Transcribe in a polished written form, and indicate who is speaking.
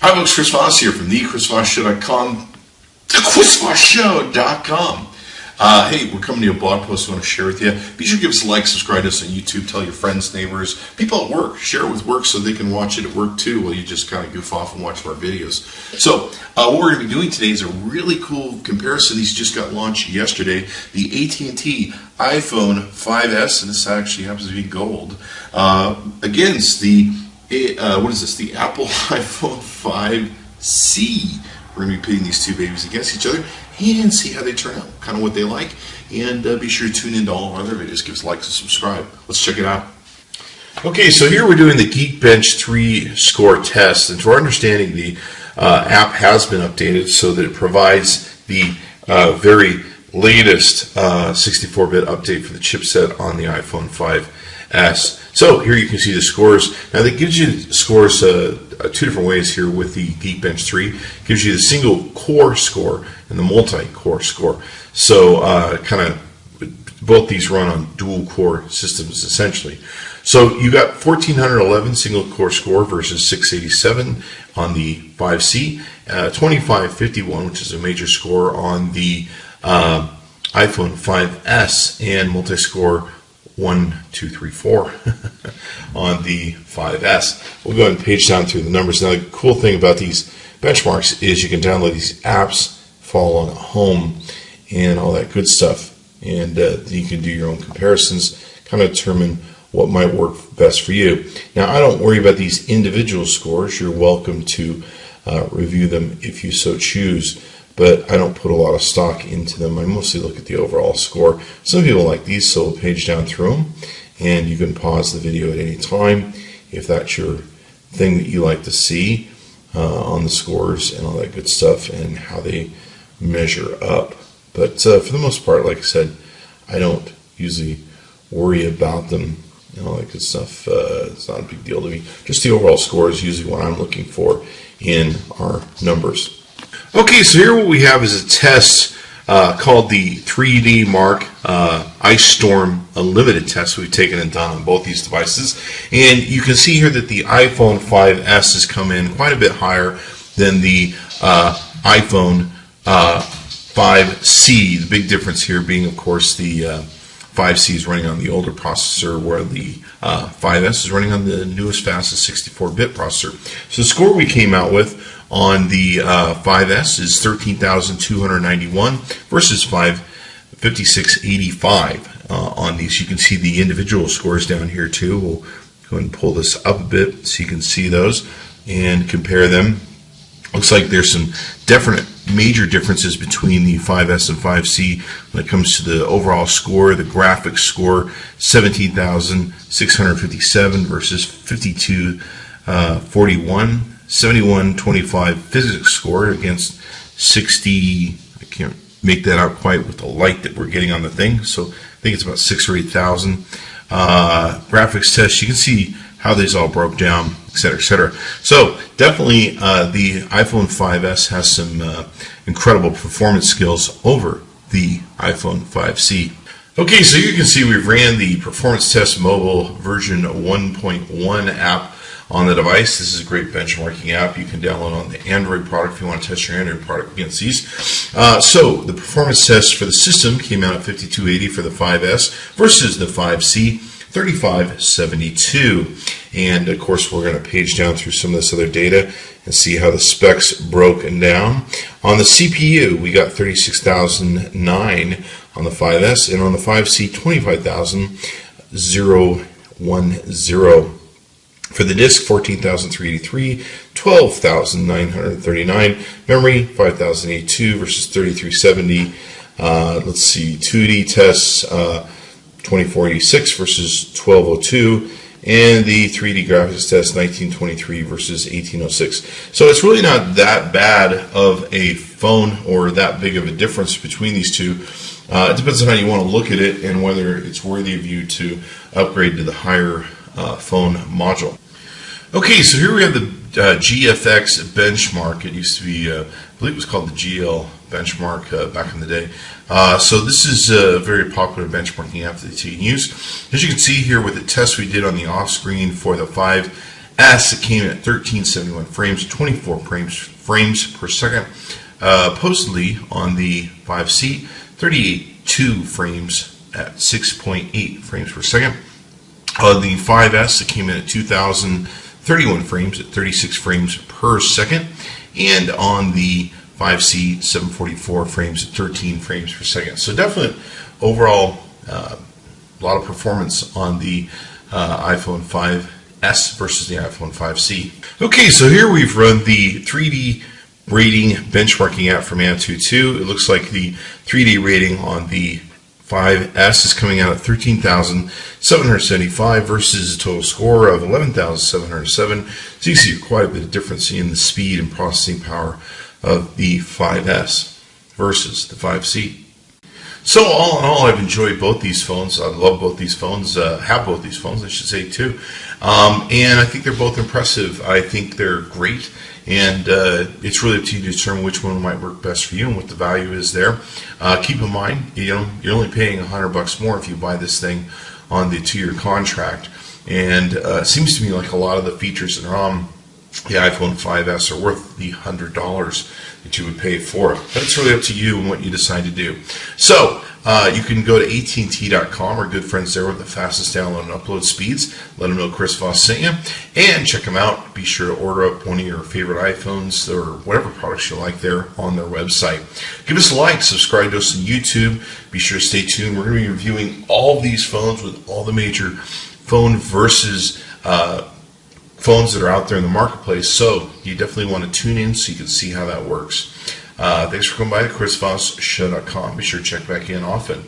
Speaker 1: Hi folks, Chris Voss here from thechrisvossshow.com, thechrisvossshow.com. Hey, we're coming to a blog post I want to share with you. Be sure to give us a like, subscribe to us on YouTube, tell your friends, neighbors, people at work. Share it with work so they can watch it at work too while you just kind of goof off and watch our videos. So what we're going to be doing today is a really cool comparison. These just got launched yesterday. The AT&T iPhone 5S, and this actually happens to be gold, against the the Apple iPhone 5C. We're going to be pitting these two babies against each other and see how they turn out, kind of what they like. And be sure to tune into all our other videos. Give us likes and subscribe. Let's check it out. Okay, so here we're doing the Geekbench 3 score test. And to our understanding, the app has been updated so that it provides the very latest 64-bit update for the chipset on the iPhone 5S. So here you can see the scores. Now that gives you scores two different ways here with the Geekbench 3. It gives you the single core score and the multi-core score. So kind of both these run on dual core systems essentially. So you got 1411 single core score versus 687 on the 5C, 2551, which is a major score on the iPhone 5S, and multi-score 1, 2, 3, 4 on the 5S. We'll go ahead and page down through the numbers. Now, the cool thing about these benchmarks is you can download these apps, follow along at home, and all that good stuff. And you can do your own comparisons, kind of determine what might work best for you. Now, I don't worry about these individual scores. You're welcome to review them if you so choose, but I don't put a lot of stock into them. I mostly look at the overall score. Some people like these, so we'll page down through them, and you can pause the video at any time if that's your thing that you like to see on the scores and all that good stuff and how they measure up. But for the most part, like I said, I don't usually worry about them and all that good stuff. It's not a big deal to me. Just the overall score is usually what I'm looking for in our numbers. Okay, so here what we have is a test called the 3D Mark Ice Storm Unlimited test we've taken and done on both these devices. And you can see here that the iPhone 5S has come in quite a bit higher than the iPhone 5C. The big difference here being, of course, the 5C is running on the older processor, where the 5S is running on the newest, fastest 64-bit processor. So the score we came out with on the 5S is 13,291 versus 556.85 on these. You can see the individual scores down here too. We'll go ahead and pull this up a bit so you can see those and compare them. Looks like there's some definite major differences between the 5S and 5C when it comes to the overall score. The graphics score 17,657 versus 5241. 7125 physics score against 60. I can't make that out quite with the light that we're getting on the thing, so I think it's about 6,000 or 8,000. Graphics test, you can see how these all broke down, etc., etc. So definitely the iPhone 5S has some incredible performance skills over the iPhone 5C. Okay, so you can see we've ran the performance test mobile version 1.1 app on the device. This is a great benchmarking app you can download on the Android product if you want to test your Android product against these. So the performance test for the system came out at 5280 for the 5S versus the 5C 3572. And of course we're going to page down through some of this other data and see how the specs broken down. On the CPU we got 36,009 on the 5S, and on the 5C 25,010. For the disk, 14,383, 12,939. Memory, 5,082 versus 3,370. Let's see, 2D tests, 2486 versus 1202. And the 3D graphics test, 1923 versus 1806. So it's really not that bad of a phone or that big of a difference between these two. It depends on how you want to look at it and whether it's worthy of you to upgrade to the higher phone module. Okay, so here we have the GFX Benchmark. It used to be, I believe it was called the GL Benchmark back in the day. So this is a very popular benchmarking app that you can use. As you can see here with the test we did on the off screen for the 5 S came in at 1371 frames, 24 frames per second. Supposedly on the 5C, 38.2 frames at 6.8 frames per second. The 5S, it came in at 2,031 frames at 36 frames per second. And on the 5C, 744 frames at 13 frames per second. So definitely overall a lot of performance on the iPhone 5S versus the iPhone 5C. Okay, so here we've run the 3D rating benchmarking app from AT&T. It looks like the 3D rating on the 5S is coming out at 13,775 versus a total score of 11,707. So you see quite a bit of difference in the speed and processing power of the 5S versus the 5C. So all in all, I've enjoyed both these phones. I love both these phones, have both these phones, I should say, too. And I think they're both impressive. I think they're great. And it's really up to you to determine which one might work best for you and what the value is there. Keep in mind, you're only paying $100 more if you buy this thing on the 2-year contract. And it seems to me like a lot of the features that are on the iPhone 5S are worth the $100 that you would pay for it. But it's really up to you and what you decide to do. So you can go to AT&T.com. Our good friends there with the fastest download and upload speeds. Let them know Chris Voss sent you. And check them out. Be sure to order up one of your favorite iPhones or whatever products you like there on their website. Give us a like. Subscribe to us on YouTube. Be sure to stay tuned. We're going to be reviewing all of these phones with all the major phone versus phones that are out there in the marketplace. So you definitely want to tune in so you can see how that works. Thanks for coming by to ChrisVossShow.com. Be sure to check back in often.